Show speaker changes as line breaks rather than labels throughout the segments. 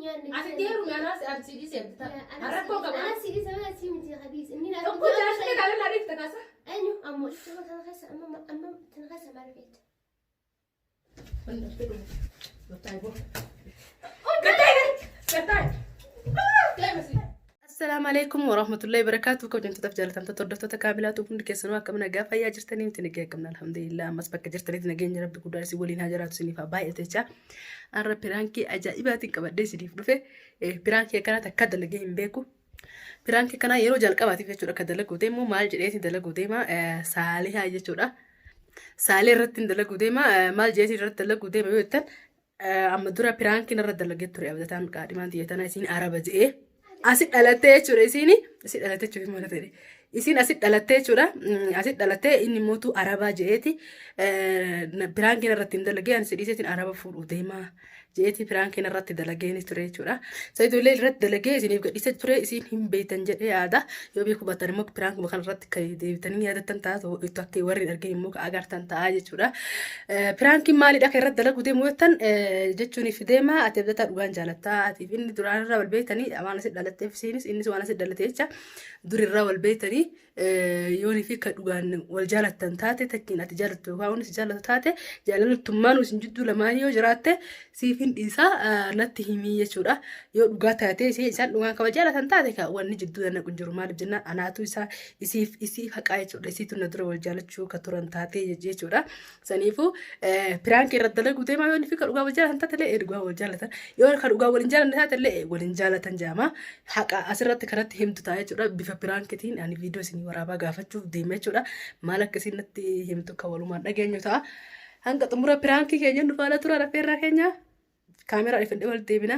يعني
أتديروا يا ناس أرسلي سبتة
أنا سيدي سوي سيمتي خبيث إني لا
أقول جالس كده على العريف تكاسة
أنو أمو تنغسل أمم تنغسل ما رفيت
السلام عليكم ورحمة الله وبركاته. كم جنتوا تفجرت أنت تردتوا تكابلات وبندك سنوا كم نجاف يا جرتني نتنجى كمنا الحمد لله ما سبك جرتني تنجى ربي كودار سيقولين هاجرات سني فباي أتجا أنا برانكي أجائبات كبدي سني فلوفه برانكي كانت أكاد لجيم بيكو برانكي كنا يرو جال كباتي في شورا كدلا قديمو مال جريتي دلا قديما سالي هاي شورا سالي رتين دلا قديما مال جريتي رت دلا قديما يوتن أما دورا برانكي نرد دلا جتوري أبدا قادمان ديتنا سين عربة إيه asit dhalatee jechuudha isini asit dhalatee jechuudha maal ta'e isin asit dhalatee jechuudha asit dhalatee inni mootu arabaa jeeti biraan keenya irratti hin dalagee ani sidhiiseetiin araba fuudhu deemaa jeeti biraan keenya irratti dalagee ni ture jechuudha sayidoolee irratti dalagee isiniif gadhiise ture isin hin beektan jedhee yaada yoo beeku baatan immoo biraan kuma kan irratti kan deebitanii yaadatan taatu itti akka warri arginu immoo agartan ta'a jechuudha biraan kin maalidha kan irratti dalagu deemu jettan jechuun if deema ati abdataa dhugaan jaalattaa ati inni duraan irraa wal beektanii waan asit dhalatee isinis innis waan asit dhalatee jecha dur irraa wal beektanii yoonii fi kan dhugaan wal jaalattan taate takkiin ati jaalattu yookaan inni si jaalatu taate jaalattummaan isin jidduu lamaan yoo jiraatte siif hin dhiisaa natti himii jechuudha yoo dhugaa taate isaan dhugaan kan wal jaalatan taate kan wanni jidduu danna jiru maaliif jennaan anaatu isaa isiif haqaa jechuudha isiitu na dura wal jaalachuu kan turan taate jechuudha saniifuu piraankii irratti dalagu deemaa yoonii fi kan dhugaa wal jaalatan taate illee dhugaa wal jaalatan yoo kan dhugaa wal hin jaalanne taate illee wal hin jaalatan jaama haqa asirratti kanatti himtu ta'a jechuudha bifa piraankitiin ani viidiyoo isin waraabaa gaafachuuf deeme jechuudha maal akkasiin natti himtu kan walumaan dhageenyu ta'a hanga xumura piraankii keenya nu faana tura rafeerraa keenya kaameraa ifadhee wal deebina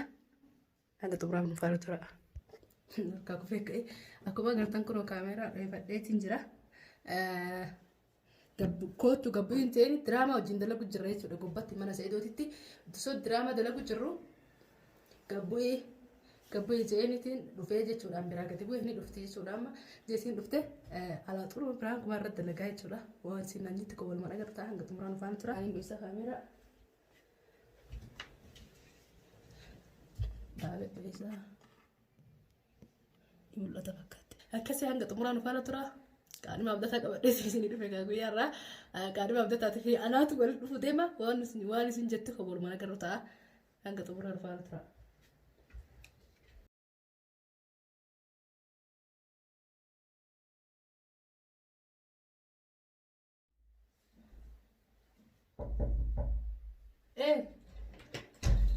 hanga xumura nu faana tura akka kufee ka'e akkuma agartan kun kaameraa ifadheetiin jira kootu gabbu hin ta'in diraamaa wajjin dalagu jirra jechuudha gubbatti mana Saidootitti osoo diraamaa dalagu jirru gabbu jeenitiin dhufee jechuudhaan biraa gadi bu'ee ni dhufte jechuudha amma jeesiin dhufte alaa xuruu biraan kuma irratti dalagaa jechuudha waan isin nanjitti kan walumaan agartaa hanga xumuraan ufaan tura ani dhuysa kaameraa baabee dhuysa mul'ata fakkaatti akkasii hanga xumuraan ufaan tura qaadhima abdataa qabadhee isin dhufe guyyaarraa qaadhima abdataatii fi anaatu wal dhufu deema waan isin jettu kan walumaan agarru ta'a hanga xumuraan ufaan tura.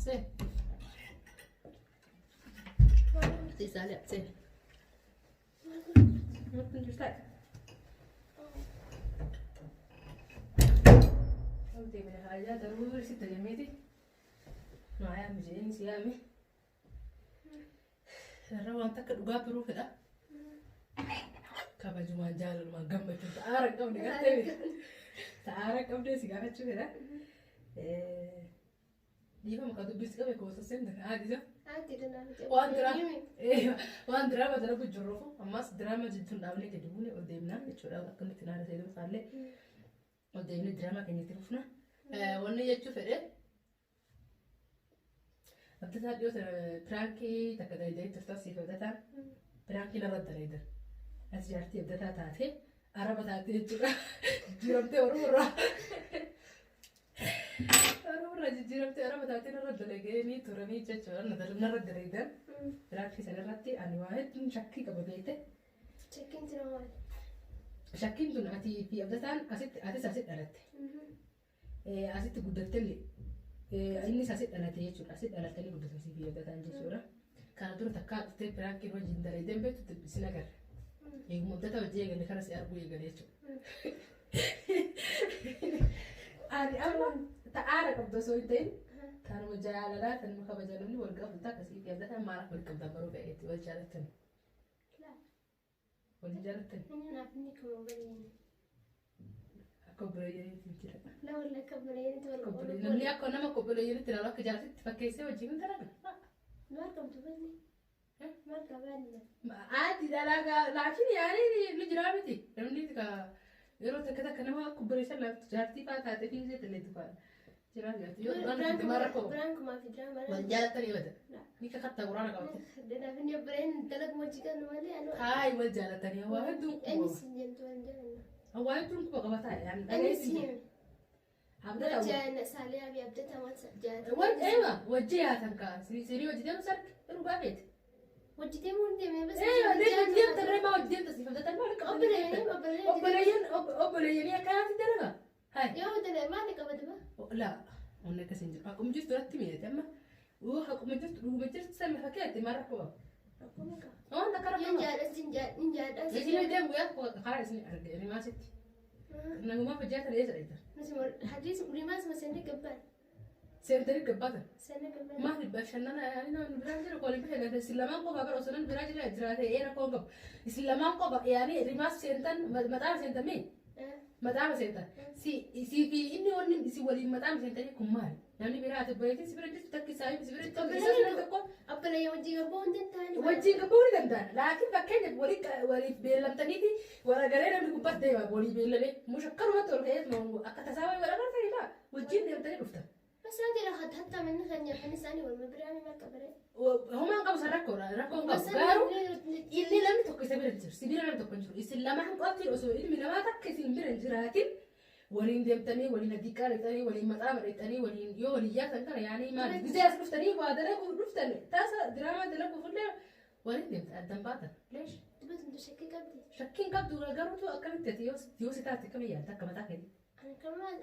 Sí. Sí, sale, sí. No te gusta. قلت من الحاجات ضروري ستة جميتي معايا مجيني سيامي الروان تكد وقابل روحي ده كابا جوان جال ما قمت تعارك قبل قلت تعارك قبل سيجارة شو كده ديما ما كانوا بيسكوا بيكوسوا سند عادي ده
عادي ده
وان دراما ده نقول جروفه أما دراما جدًا داولي كدبوني قدامنا يشوفوا أكمل تنانا سيدو فعله قدامنا دراما كني تروفنا وانا يشوف فرق أبدا تاديو برانكي تكذا يدي تستاسي فبدا برانكي نرد دريدا أسجارتي أبدا تاتي عربة تاتي جربتي ورورا جربتي أنا بدأت نرد لقيني تراني جت نرد دريدا برانكي سنرتي أنا واحد شكي كببيته
شكين تنوال
شكين تناتي في أبدا أسيت ألت أسيت قدرت لي إني أسيت ألت يجور أسيت ألت لي قدرت في أبدا جسورة كان دور تكاد تبي برانكي وجين دريدا بيت بسنجر يوم مدة وجيه إني خلاص أربو يجريتشو أنا أول تعارف أبدا سويتين كانوا مجالات المخبجانوني والقبض تاكسي في أبدا ما راح بالقبض برو بقيت والجالتن
لا
والجالتن
أنا نعرفني كمبرين
كوبريين تجرا
لا ولا كمبرين تقول
كوبريين نملي أكو نما كوبريين ترى لك جالت تفكيسي وجيبن ترى
ما كم تبني ما كبرنا
عادي لكن يعني نجرابتي نملي كا يروح كذا كنما كوبريشن لا تجارتي فاتاتي في زيت اللي تفعل برانكو
ما في دراما
والجالة تاني بدا ni kakkatta quraana qabate.
Dana finni obboleen dalag wajji kan malee anu.
Haay wal jaalatanii waa hedduun
Inni siin jentu waan jedhan.
waa hedduun quba qabataa yaani
Inni
dhageessi.
siin.
Abdata
Wajjaan saaliyaa fi abdata waan jaata.
wajjima wajji yaatan kaa sirii wajji deemu sarki dhugaa feete.
Wajji deemuu hin deemee bas.
Deemta reema wajji deemta si fudhatan maal qabatan. Obboleeyyan akkanaatti dalaga. Haay.
Yoo dana maal qabata ba?
La onna kasin jiru. Akkuma jirtu irratti miidhate amma. Akkuma jirtu dhuguma jirtu samii fakkeetti maal rakkoo qaba.
Akkuma qaba.
Waan akka rakkoo
Yoo
qaba.
jaadhas hin jaadhas.
Isin deemu yaa karaa isin argee rimaasitti. Nagumaa hojjatan eessa dheedha.
Nasi hadis rimaas masanii gabbaan.
Seentanii gabbatan.
Sana gabbaan.
Maaliif bashannana yaani namni biraan jiru kooliin bashannana isin lamaan qofa gara osoo namni biraa jiraate eera koon qabu. Isin lamaan qofa yaani rimaas seentan maxaafa seentamee. Maxaafa seentan. Si fi inni wanni isin waliin maxaafa seentanii kun maali? Namni biraa ati obboleettiin si bira jirtu takki isaa si bira jirtu tokko.
Abbalayya wajjii gabboo hin danda'ani.
Wajjin gabboo ni danda'an. Laakiin fakkeenyaaf waliif beellamtaniiti waragaree namni gubbaatti deema walii beellamee mushakkarumatti ol ka'ee akka tasaa wayii waragar ta'edha. Wajjin deemtanii dhuftan.
Masaan jira hatta manni kan nyaatan isaanii wal biraami maal qabare.
Homaan qabu san rakkoodha. Rakkoon qabu. Garuu inni namni tokko isa bira jiru. Sibira namni tokko hin jiru. Isin lamaan qofti osoo ilmi namaa takka isin bira hin jiraatin waliin deemtanii waliin addiiqqaa dhaqxanii waliin maxaafa dhaqxanii waliin yoo waliin yaatan kana yaanii maali gizee as dhuftanii waa dalaguu dhuftan taasa diraamaa dalaguuf illee waliin deemtan addan baatan. Leesh.
Dubbatu shakkii qabdi.
Shakkiin qabdu garuutu akkamitti ati yoo si taate akkami yaadda akka mataa keetii.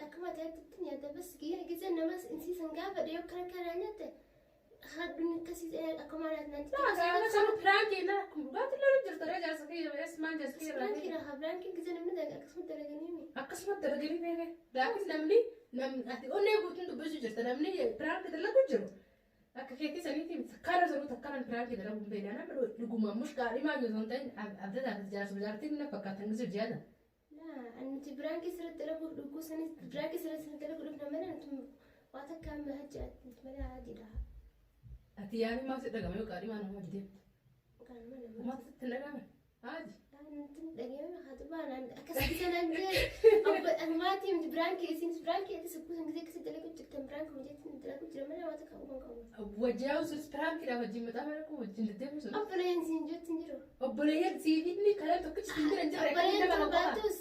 Akkuma ta'etti nyaata bas gizee namas insiisan gaafa dhiyoo kana kanaa nyaate hadduun akkasii akkuma nyaatan.
Naa sanu piraanki na dhugaatii lolu jirtu ree jaarsa kee yes maan jaarsa kee irraa.
Piraanki raha piraanki gizee namni akkasuma dalaganii.
Akkasuma dalaganii beekee. Laakiin namni ati onnee guutuun dubbisuu jirta namni piraanki dalagu jiru. Akka keetii saniitiin takkaana sanuu takkaana piraanki dalagu hin beekne nama dhuguma mushkaa dhimaa yoo ta'an abdataa jaarsa jaartiin na fakkaatan gizee jiyaata.
Anti biraanki sirriitti dalaguuf dhuguu sanis biraanki sirriitti dalaguuf dhugna malee antu waan akka amma hajjaatti malee haadhiidha.
Ati yaani maaf si dhagama yoo qaadhimaa nama hojii deemtu. Maaf sitti dhagama haati.
Dhagama haati baanaan akkasii sanaan jee maatiin biraanki isinis biraanki itti sukkuusan gisee akkasii dalagu jirtan biraanki hojiitti dalagu jira malee waan akka qabu qabu.
Wajjaa usus piraankiidha wajjin maxaa mala kun wajjin deddeebisu sun.
Obboleeyyan siin jettu hin jiru.
Obboleeyyan siifinni kalee tokkichi siin jira jira.
Obboleeyyan tokko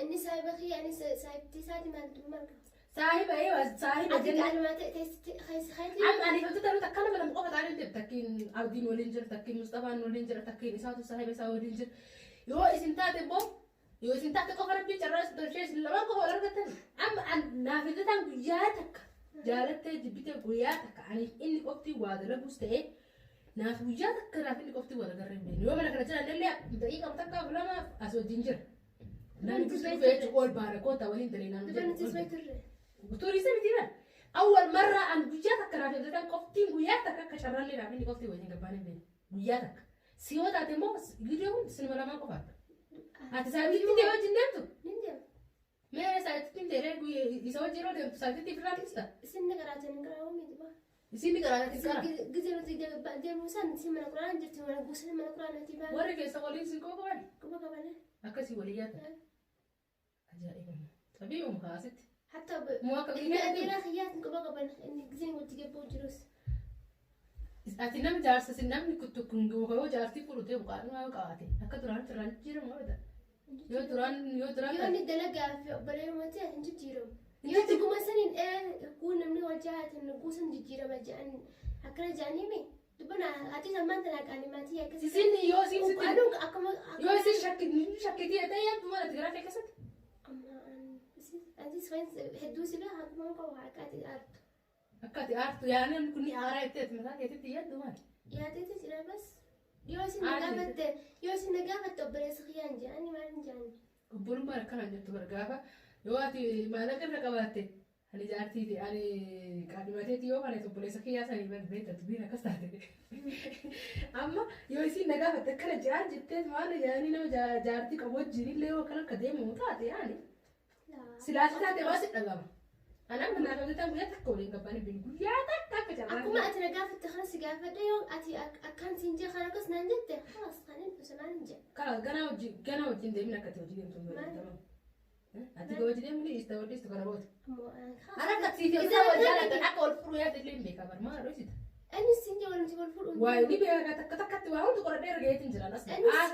inni saahiba kiyya inni saahibtii isaati maaltu marga.
Saahiba saahiba
Ati gaalumaa ta'e teessitti hayti.
Ani hojii taru takkana balam qofa taa'anii deemu takkiin Abdiin waliin jira takkiin Mustafaan waliin jira takkiin isaatu saahiba isaa waliin jira. Yoo isin taate immoo yoo isin taate qofa rabbii carraa isin tolchee isin lamaan qofa wal argatan amma naaf hidhataan guyyaa takka jaalattee jibbitee guyyaa takka ani inni qofti waa dalaguus ta'ee naaf guyyaa takka naaf inni qofti waa dagarree hin beekne yoo mana kana jiran illee daqiiqaa takkaa lama as wajjin jira. Namni bisu feetu ol baara koota waliin ta'ee naannoo
Dubartiin
Turisme mitiira. Awwal marra an guyyaa takka naaf hidhataan qoftiin guyyaa takka akka carraallee naaf inni qofti waliin gabbaan hin beekne guyyaa takka. Si yoo taate immoo viidiyoon sinima lamaan qofaadha. Ati sa'aatiin deemaa wajjin deemtu?
Ni deema.
Mee sa'aatiin deemee isa wajjin yeroo deemtu sa'aatiin firraa ibsita?
Isin nagaraatan hin garaa oomishti ba?
Isin nagaraatan hin garaa?
Gizee nuti deemuu isaan isin mana quraana jirti mana guusan mana quraanaati baala.
Warri keessa waliin si qofa qabani?
Quba qabane.
Akkasii walii yaata. Ajaa'iba. Tabii uumu kaasitti.
Hatta
Muwakka
inni adeeraa xiyyaatti quba qaban inni gizeen wajji gabboo jirus.
Ati nam jaarsa sin namni kun yoo jaartii fudhatee buqaadhuma yoo qabaate akka duraan turaan jijjiiramu oolta. Yoo duraan
Yoo inni dalagaa fi obboleeyyan ta'e hin jijjiiramu. Yoo dhuguma saniin kun namni wal jaallatan guusan jijjiirama jedhan akkana jedhanii dubbana ati sammaan tanaa qaanii maatii akkasii.
Isin yoo isin sitti
Aduun akkama
yoo isin shakkitii ta'e yaaddu maal ati garaa kee keessatti?
Antis hedduu sila akkuma qabu harkaati aartu.
Akka ati aartu yaaneen kunni aaraa itti mataa keetitti yaaddu maal?
Yaateeti jira bas. Yoo isin na gaafatte obboleessa kiyyaan jedhanii maal hin jedhani.
Obbolummaan akkanaan jettu gargaafa yoo ati maallaqa irra qabaatte ani jaartiiti ani qaadhimateeti yoo kana obboleessa kiyyaa sanii beektatu biin akkas taate. Amma yoo isin na gaafatte akkana jedhaan jettee maal yaanii nama jaartii qabu wajjin illee yoo kan akka deemu taate yaani. Silaasi taate waa si dhagama. Anaan kanaaf hojjetan guyyaa takka waliin gabbanii bin guyyaa takka akka carraa.
Akkuma ati na gaafatte kana si gaafadhe yoo ati akkaan siin jee kana akkas naan jette halas kanin dhusamaan hin jee.
Kala gana wajjin deemin akka ati hojii deemtu hin beekamu. Ati hojii deemni isa wajjin isa kana boota. Ana akka siiti isaa wajjin akka ol furu yaada illee hin beekamu maal dhoosita.
Inni siin jee والفول
واي لي بيها تكتكت واو تقول دير جاي تنجر أصلا
أنا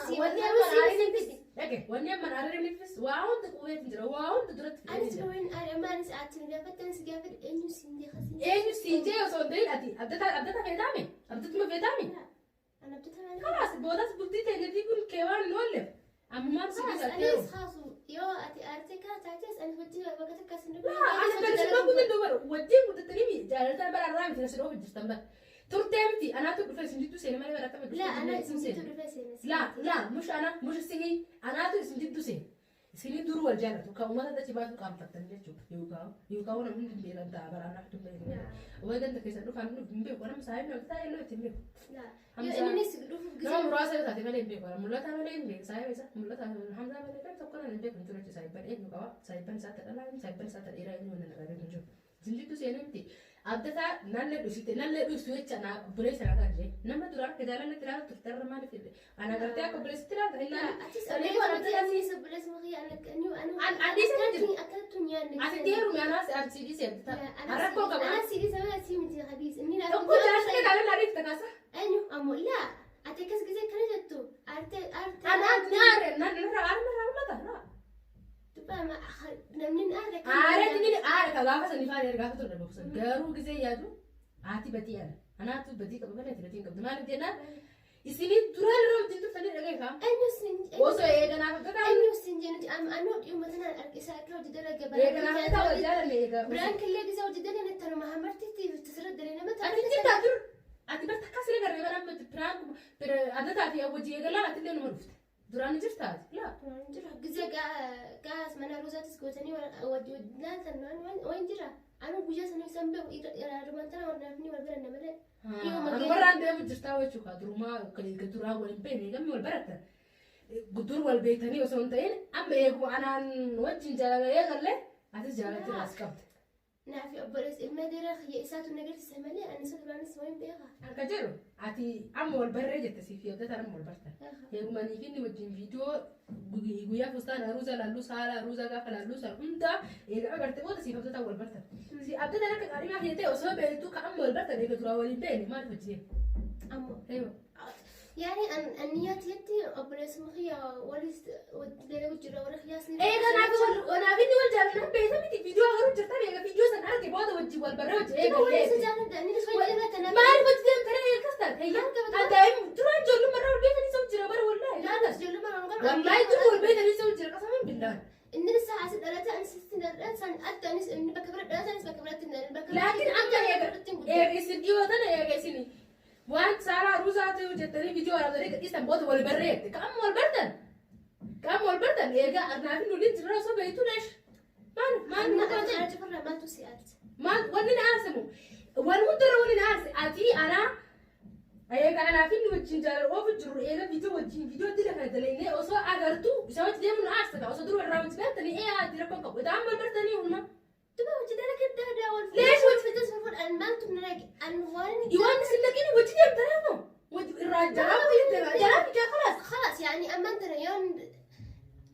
سي
وني
أنا
أما
سي
نعرف نفس لكن وني أما نعرف نفس واو تقول تنجر واو تدرت
أنا سوين أنا ما أنا ساعات نجافت أنا سجافت إنه سندي خسين
إيه سيجي وصدقين أدي أبدأ في دامي أبدأ ما في دامي
أنا بديتها أنا
خلاص بوداس بدي تيجي تقول كيوان نولف أما ما
خلاص
نسيب
أنا خلاص يو أتي أرتكا تعجز أنا بدي وقتك كاسن
لا أنا بس ما كنت ندور ودي متتريمي جالس برا رامي تنسلوه في الجستمبر ترتمتي أنا تقول في سنجتو سينما ما أنا تبغى
لا أنا سنجي
لا مش أنا مش السنجي أنا تقول سنجتو سين سنجي دور والجنة وكأمة ده تبغى تقام تكتنجي شوف يوكاو أنا من بيران تابر أنا أحتم بيران وهذا أنت كيسان لو كانوا بيمبي وأنا مساعد نقول تاي إنه تيمبي
لا يو إني نسيب
نعم مراسة تاتي ما ليمبي ولا ملا تابر ليمبي سايب إيسا ملا تابر حمزة ما ليمبي تبقى أنا ليمبي كنت رجع سايبان إيه يوكاو سايبان ساتر أنا سايبان ساتر إيرا إنه أنا نقدر نجوا سنجتو سينمتي أبدا نالله دوسيته نالله دوسويتش أنا بوليس أنا كذي نما دوران كذا أنا ترى تفتر ما نفيد أنا قلتي أكو بوليس ترى هلا
أنا أنا سب بوليس مخي أنا كأني أنا
عندي سنة
أكلت تنيان
أتديروا يا ناس أرسيدي سيد
أنا سيدي سما سيمتي خبيث إني لا
تقول جالس كده على نعرف تكاسة
أنيو أمو لا أتكس كذا كنا جتو
أنا نار
تبقى ما نمنين أهلك
كذا فسني فاري أرجع فترة بقصد جارو كذا يادو عاتي بدي أنا تو بدي قبل ما تلاتين قبل ما ندينا إسمي ترى لو تنتو فني رجع كم
أنيو سنج
وصو إيه كنا فترة
أنيو سنج أنا يوم مثلا أركيسا أكلو جدلا قبل
إيه كنا فترة وجالا ليه
بران كله كذا وجدلا نترى ما همرتي تسرد دلنا ما
أنت تدور أنت بس تكسر كذا أنا متبران أنا تعرفي أبو جيه قال لا أتلين مرفت دراني جرتاج لا
جرا كذا كاس من روزات سكوتني ودنا تنوان وين جرا أنا بوجا سنو سامبي رمانتنا ونفني والبرنا ملأ
أنا مرة عندي أبو جرتا وشوكا دروما كدورا والبين يجمع والبرتا قدور والبيتني وسونتين أما يجو أنا نوجه جالا يقول له أتى جالا تراس كبت
نافي أبرز المديرة هي إسات النجار السمالي أنا سوت لنا سوين بيها
أنا كجرو أتي أم والبرة جت سيفيا ده ترى والبرتا يجو ماني فيني وجين فيديو يجويا فستان أروزا لالوس على أروزا كافل لالوس أنت يجو أبرت وده سيفيا ده والبرتا سي أبدا أنا كأريما هي ده وسوا بيتو كأم والبرتا ده كدورا والبين ما تفجيه
أم
أيوه
يعني النيات يدي أبرز مخيا وليس ودلو جرا ورخياسني
إيه أنا فيني والجال أنا بيتها بدي فيديو أقول جرتا بيجا فيديو سنة أركي بعض وجي والبرة وجي إيه
وليس جانا دني شوي لما تنا
ما أعرف وجدي أم ترى هي كستان هي أنت ترى جلو مرة والبيت اللي سووا جرا برا والله
لا بس جلو ما
والله ترى والبيت اللي سووا جرا قسما بالله
إن الساعة 6 لا تنسى الإنسان أدى نس إن بكبر لا تنسى بكبرت إن بكبر
لكن أنت يا يسديو هذا يا جسني وأنت سارة روزات وجدتني فيديو على ذلك إستن بود والبريت كم والبردن يا جا أنا في نولين جرا سو بيتو ليش ما
أنا جفر ما تسيات
ما ونين أرسمو والمدر ونين أرس أتي أنا أيها أنا في نوجين جال أو في جرو إيه فيديو وجين فيديو تيجي كذا لينه أوسو أقدرتو سويت دي من أرسك أوسو درو الرامج بيتني إيه هاد يركون كم وده عمل بردني ولا
تبغى وجدنا كده ده
ليش
وجد في تصفر أن ما تبنى أنوان
يوان سلكيني وجدي أبترامو الرجال
خلاص يعني أما أنت يوم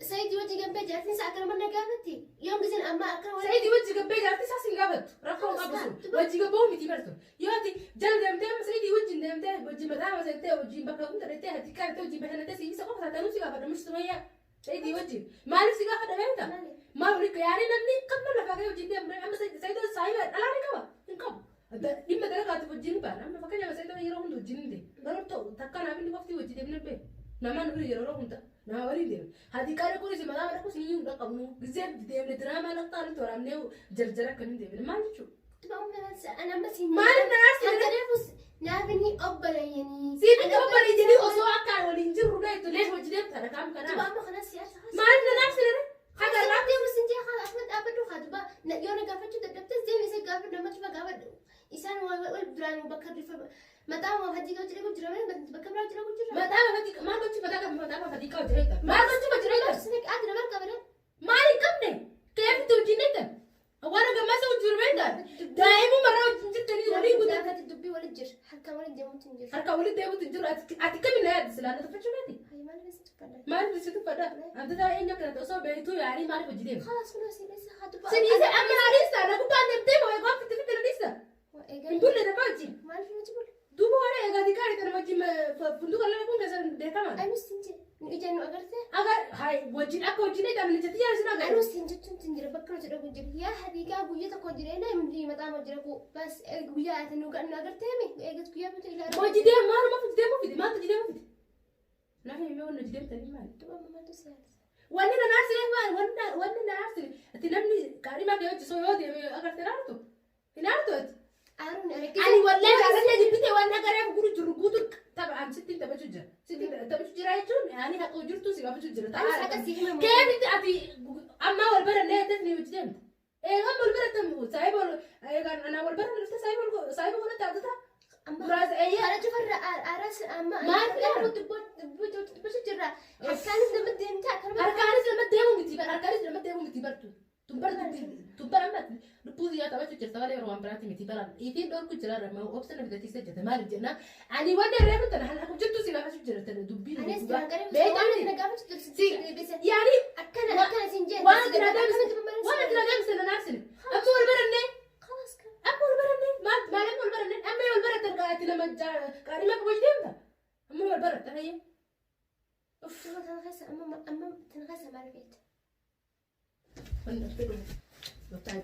سيدي وجه جنبي جاتني ساعة مرة قابتي يوم قزن أما أكره
سيدي وجه جنبي جاتني ساعة قابت رقم قابسو وجه جنبه متي برتو ياتي جل دمتي سيدي وجه دمتي وجه مدام سيدي وجه بكرة كنت ريتي هتي كانت وجه بهنا تسيجي سقف هتانو سيجا بدر مش سمية سيدي وجه ما نفسي قاعدة بينتا ما أقولك يعني نبني قبل لا فاكر وجه دم أما سيدي صاحبة ألا نكوا نكوا لما درجات وجهني بنا أما فاكر يا سيدي يروحون وجهني دي ضربتو تكنا بني وقتي وجه دم نبي nama nuri yoroon ta na wali dem hadi kare ko si madama ko si yunda qabnu gizem dem le drama la tan to ramne jarjara kan dem ma jichu
تبغى أنا بس
ما الناس
أنا نفس نافني أبلا يعني
سيدي أبلا يجري أسوأ كان ولا ينجر رجعت ليش وجدت ترى كم كنا
تبغى ما خلاص سياسة
ما الناس لنا
هذا لا دي بس انتي خلاص أحمد أبدو خدبا يونا قافت شو تبدأ زي مثل قافت لما تبغى قافت إنسان والبران وبكر رفا متى ما هدي كوجري كوجري ما بكر راجل كوجري
متى ما هدي ما كنت متى ما هدي كوجري ما كنت كوجري
سنك أدرى ما كبرت
ما لي كم كيف توجيني ده وانا كم سوى جرمين ده دائما مرة جبت لي ولي
ولا كانت الدبي ولا الجر حركة ولا الدم تنجر
حركة ولا الدم تنجر أتكلم من هذا السلام ده فشو نادي
هاي ما لبست فدا
ما لبست فدا أنت ده إيه نكرة تصور بيتو يعني ما لبست جديد
خلاص خلاص بس خدبا
سنيسة أما ناريسة أنا كنت عند بتيم ويقف في التلفزيون ناريسة نقول لنا باجي
ما أعرف ما تقول
دوبه فندق اللي يكون كسر ده كمان
أنا سنجي نيجي إنه أقرته
أجر هاي وجين أكو وجين ده من جتيا سنا
أنا سنجي تنجرب بكرة تروح تجرب يا حديقة قوية تكون جرينا من لي متى ما جربوا بس قوية أتنو كأنه أقرته مي إيه قلت قوية بتقول لا
ما جدي ما في جدي ما في ما تجدي ما في لا هي ما ولا جدي تاني ما
تبغى ما تسير
وانا ناس ليه وانا ناس تنمني كريمة كيوتي سويودي أقرته نارتو نارتو
أنا
أنا والله أنا جبتي وأنا قريب قولوا ترقودوا طبعا ستين تبجوجة ستين تبجوجة رايتون يعني هقول جرتوا سيبا بجوجة
أنا ساكت سيهم
كيف أنت أتي أما والبرة اللي تدني وجدت إيه أما والبرة تم سايبه أنا والبرة اللي سايبه ولا تعبتها براز أيه
أنا شوف الرأس أما
ما
أنا بس جرا كان لما دين تاع كان
أركانيس لما تيمو متيبر أركانيس لما تيمو متيبر تبر أما نبوذي يا تبغى تجرب تغلي روان براتي متيبر إذا دور كجرا رما وأبسنا بدأ تيجي تمار الجنة أنا وانا ريبو تنا هلا كم جبتوا سيلا بس جرا تنا دبي
أنا استنكرت أنا قامت بس
يعني
أكنا سنجين
وانا تنادم سنة ناسني أبو البرنة
خلاص كان
أبو البرنة ما لم البرنة أما البرنة تلقى لما كاريما كويس ديمتا أما البرنة تهيا
تنغسل أما تنغسل مع البيت
فن